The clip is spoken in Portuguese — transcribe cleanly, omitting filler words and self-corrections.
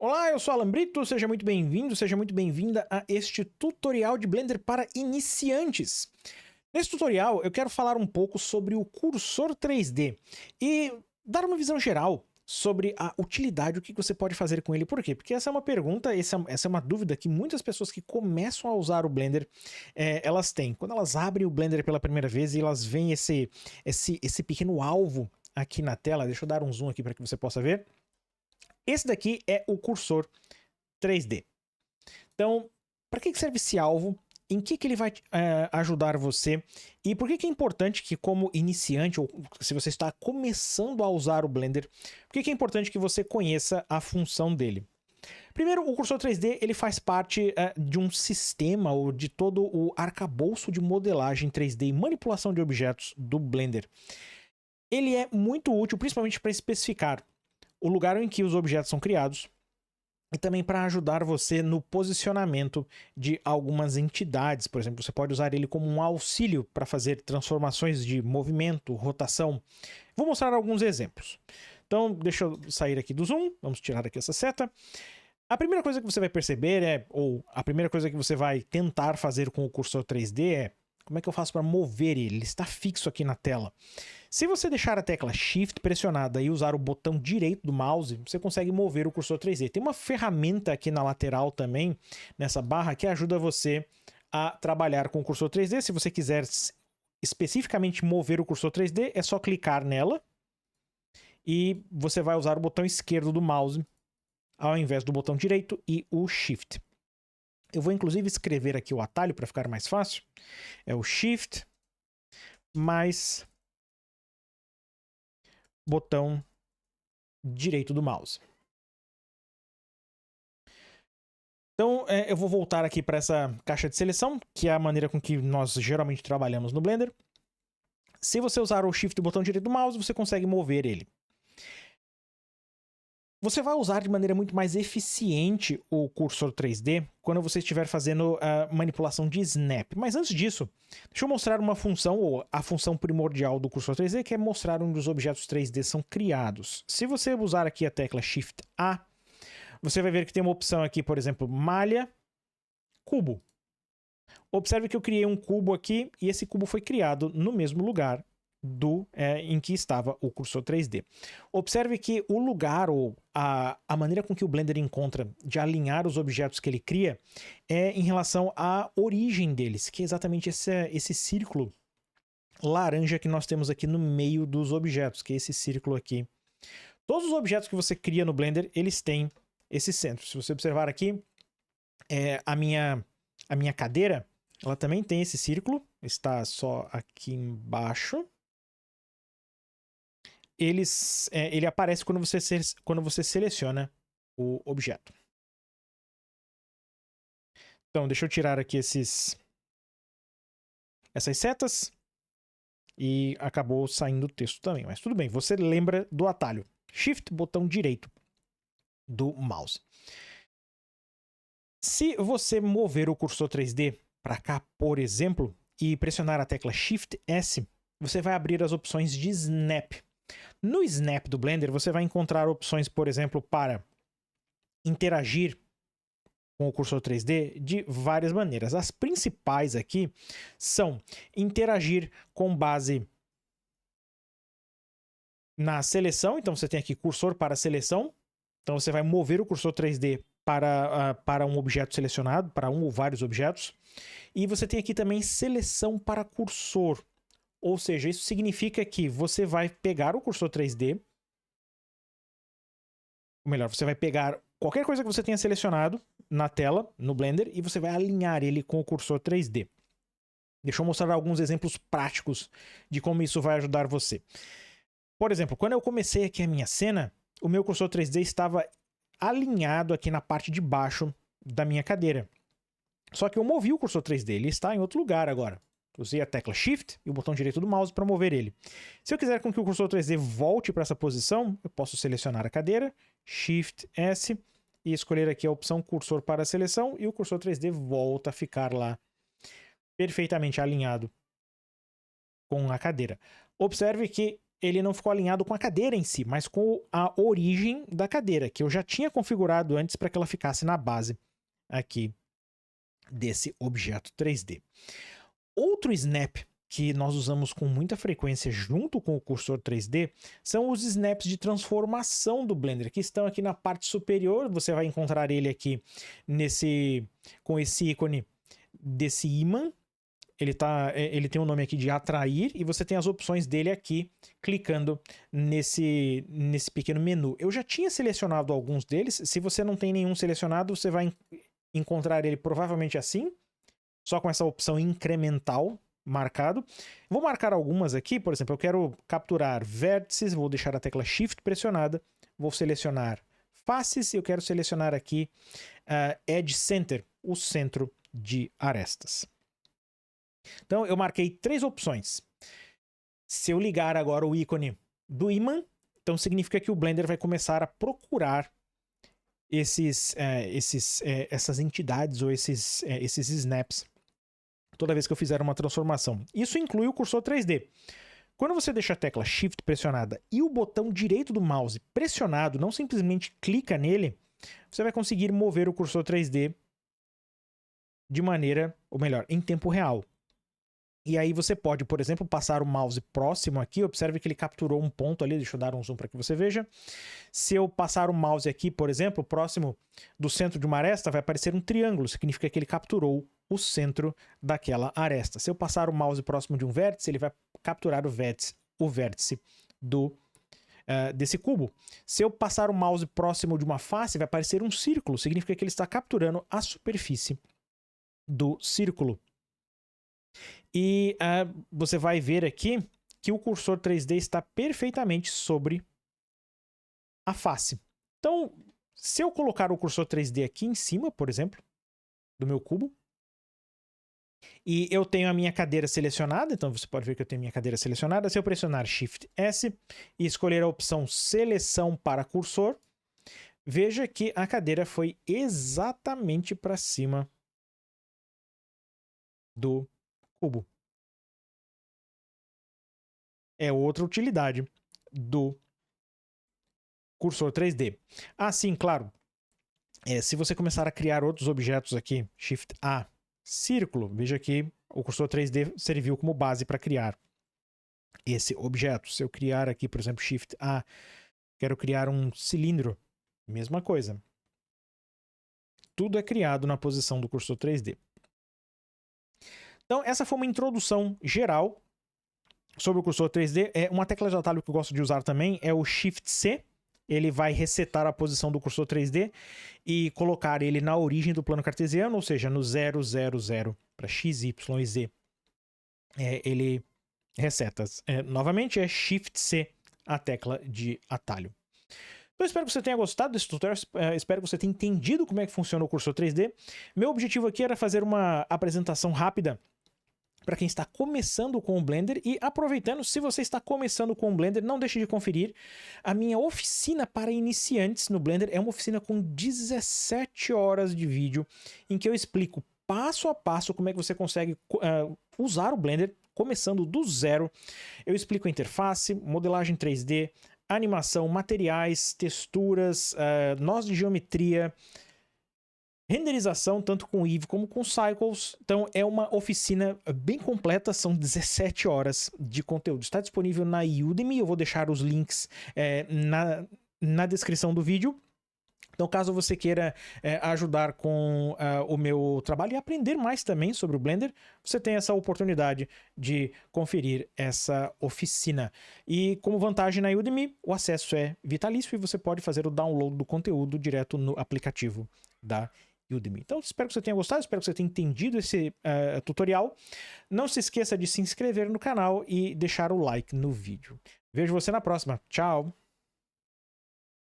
Olá, eu sou Alan Brito, seja muito bem-vindo, seja muito bem-vinda a este tutorial de Blender para iniciantes. Nesse tutorial eu quero falar um pouco sobre o cursor 3D e dar uma visão geral sobre a utilidade, o que você pode fazer com ele. Por quê? Porque essa é uma pergunta, essa é uma dúvida que muitas pessoas que começam a usar o Blender, elas têm. Quando elas abrem o Blender pela primeira vez e elas veem esse pequeno alvo aqui na tela, deixa eu dar um zoom aqui para que você possa ver. Esse daqui é o cursor 3D. Então, para que serve esse alvo? Em que ele vai ajudar você? E por que é importante que, como iniciante, ou se você está começando a usar o Blender, por que é importante que você conheça a função dele? Primeiro, o cursor 3D ele faz parte de um sistema ou de todo o arcabouço de modelagem 3D e manipulação de objetos do Blender. Ele é muito útil, principalmente para especificar o lugar em que os objetos são criados, e também para ajudar você no posicionamento de algumas entidades. Por exemplo, você pode usar ele como um auxílio para fazer transformações de movimento, rotação. Vou mostrar alguns exemplos. Então, deixa eu sair aqui do zoom, vamos tirar aqui essa seta. A primeira coisa que você vai perceber ou a primeira coisa que você vai tentar fazer com o cursor 3D é: como é que eu faço para mover ele? Ele está fixo aqui na tela. Se você deixar a tecla Shift pressionada e usar o botão direito do mouse, você consegue mover o cursor 3D. Tem uma ferramenta aqui na lateral também, nessa barra, que ajuda você a trabalhar com o cursor 3D. Se você quiser especificamente mover o cursor 3D, é só clicar nela e você vai usar o botão esquerdo do mouse ao invés do botão direito e o Shift. Eu vou inclusive escrever aqui o atalho para ficar mais fácil. É o Shift mais botão direito do mouse. Então, eu vou voltar aqui para essa caixa de seleção, que é a maneira com que nós geralmente trabalhamos no Blender. Se você usar o Shift e o botão direito do mouse, você consegue mover ele. Você vai usar de maneira muito mais eficiente o cursor 3D quando você estiver fazendo a manipulação de snap. Mas antes disso, deixa eu mostrar uma função, ou a função primordial do cursor 3D, que é mostrar onde os objetos 3D são criados. Se você usar aqui a tecla Shift A, você vai ver que tem uma opção aqui, por exemplo, malha, cubo. Observe que eu criei um cubo aqui e esse cubo foi criado no mesmo lugar em que estava o cursor 3D. Observe que o lugar ou a maneira com que o Blender encontra de alinhar os objetos que ele cria é em relação à origem deles, que é exatamente esse círculo laranja que nós temos aqui no meio dos objetos, que é esse círculo aqui. Todos os objetos que você cria no Blender, eles têm esse centro. Se você observar aqui, a minha cadeira, ela também tem esse círculo, está só aqui embaixo. Ele aparece quando você seleciona o objeto. Então, deixa eu tirar aqui essas setas. E acabou saindo o texto também. Mas tudo bem, você lembra do atalho. Shift, botão direito do mouse. Se você mover o cursor 3D para cá, por exemplo, e pressionar a tecla Shift S, você vai abrir as opções de Snap. No Snap do Blender, você vai encontrar opções, por exemplo, para interagir com o cursor 3D de várias maneiras. As principais aqui são interagir com base na seleção. Então você tem aqui cursor para seleção. Então você vai mover o cursor 3D para um objeto selecionado, para um ou vários objetos. E você tem aqui também seleção para cursor. Ou seja, isso significa que você vai pegar o cursor 3D, ou melhor, você vai pegar qualquer coisa que você tenha selecionado na tela, no Blender, e você vai alinhar ele com o cursor 3D. Deixa eu mostrar alguns exemplos práticos de como isso vai ajudar você. Por exemplo, quando eu comecei aqui a minha cena, o meu cursor 3D estava alinhado aqui na parte de baixo da minha cadeira. Só que eu movi o cursor 3D, ele está em outro lugar agora. Usei a tecla Shift e o botão direito do mouse para mover ele. Se eu quiser com que o cursor 3D volte para essa posição, eu posso selecionar a cadeira, Shift S, e escolher aqui a opção cursor para seleção, e o cursor 3D volta a ficar lá perfeitamente alinhado com a cadeira. Observe que ele não ficou alinhado com a cadeira em si, mas com a origem da cadeira, que eu já tinha configurado antes para que ela ficasse na base aqui desse objeto 3D. Outro snap que nós usamos com muita frequência junto com o cursor 3D são os snaps de transformação do Blender, que estão aqui na parte superior. Você vai encontrar ele aqui com esse ícone desse ímã. Ele tem o nome aqui de atrair e você tem as opções dele aqui, clicando nesse pequeno menu. Eu já tinha selecionado alguns deles. Se você não tem nenhum selecionado, você vai encontrar ele provavelmente assim, só com essa opção incremental marcado. Vou marcar algumas aqui, por exemplo, eu quero capturar vértices, vou deixar a tecla Shift pressionada, vou selecionar faces e eu quero selecionar aqui Edge Center, o centro de arestas. Então eu marquei 3 opções. Se eu ligar agora o ícone do ímã, então significa que o Blender vai começar a procurar essas entidades ou esses snaps toda vez que eu fizer uma transformação. Isso inclui o cursor 3D. Quando você deixa a tecla Shift pressionada e o botão direito do mouse pressionado, não simplesmente clica nele, você vai conseguir mover o cursor 3D de maneira, ou melhor, em tempo real. E aí você pode, por exemplo, passar o mouse próximo aqui, observe que ele capturou um ponto ali, deixa eu dar um zoom para que você veja. Se eu passar o mouse aqui, por exemplo, próximo do centro de uma aresta, vai aparecer um triângulo, significa que ele capturou o centro daquela aresta. Se eu passar o mouse próximo de um vértice, ele vai capturar o vértice desse cubo. Se eu passar o mouse próximo de uma face, vai aparecer um círculo, significa que ele está capturando a superfície do círculo. E você vai ver aqui que o cursor 3D está perfeitamente sobre a face. Então, se eu colocar o cursor 3D aqui em cima, por exemplo, do meu cubo, e eu tenho a minha cadeira selecionada, então você pode ver que eu tenho a minha cadeira selecionada. Se eu pressionar Shift S e escolher a opção Seleção para Cursor, veja que a cadeira foi exatamente para cima do cubo. É outra utilidade do cursor 3D. Sim, claro. Se você começar a criar outros objetos aqui, Shift A, círculo, veja que o cursor 3D serviu como base para criar esse objeto. Se eu criar aqui, por exemplo, Shift A, quero criar um cilindro, mesma coisa. Tudo é criado na posição do cursor 3D. Então, essa foi uma introdução geral sobre o cursor 3D. Uma tecla de atalho que eu gosto de usar também é o Shift C. Ele vai resetar a posição do cursor 3D e colocar ele na origem do plano cartesiano, ou seja, no 0, 0, 0 para x, y e z. Ele reseta. Novamente, é Shift C a tecla de atalho. Então, espero que você tenha gostado desse tutorial, espero que você tenha entendido como é que funciona o cursor 3D. Meu objetivo aqui era fazer uma apresentação rápida para quem está começando com o Blender. E aproveitando, se você está começando com o Blender, não deixe de conferir a minha oficina para iniciantes no Blender. É uma oficina com 17 horas de vídeo em que eu explico passo a passo como é que você consegue usar o Blender começando do zero. Eu explico a interface, modelagem 3D, animação, materiais, texturas, nós de geometria, renderização, tanto com Eevee como com Cycles. Então é uma oficina bem completa, são 17 horas de conteúdo. Está disponível na Udemy, eu vou deixar os links na descrição do vídeo. Então, caso você queira ajudar com o meu trabalho e aprender mais também sobre o Blender, você tem essa oportunidade de conferir essa oficina. E como vantagem na Udemy, o acesso é vitalício e você pode fazer o download do conteúdo direto no aplicativo da Udemy. Então, espero que você tenha gostado, espero que você tenha entendido esse tutorial. Não se esqueça de se inscrever no canal e deixar o like no vídeo. Vejo você na próxima. Tchau!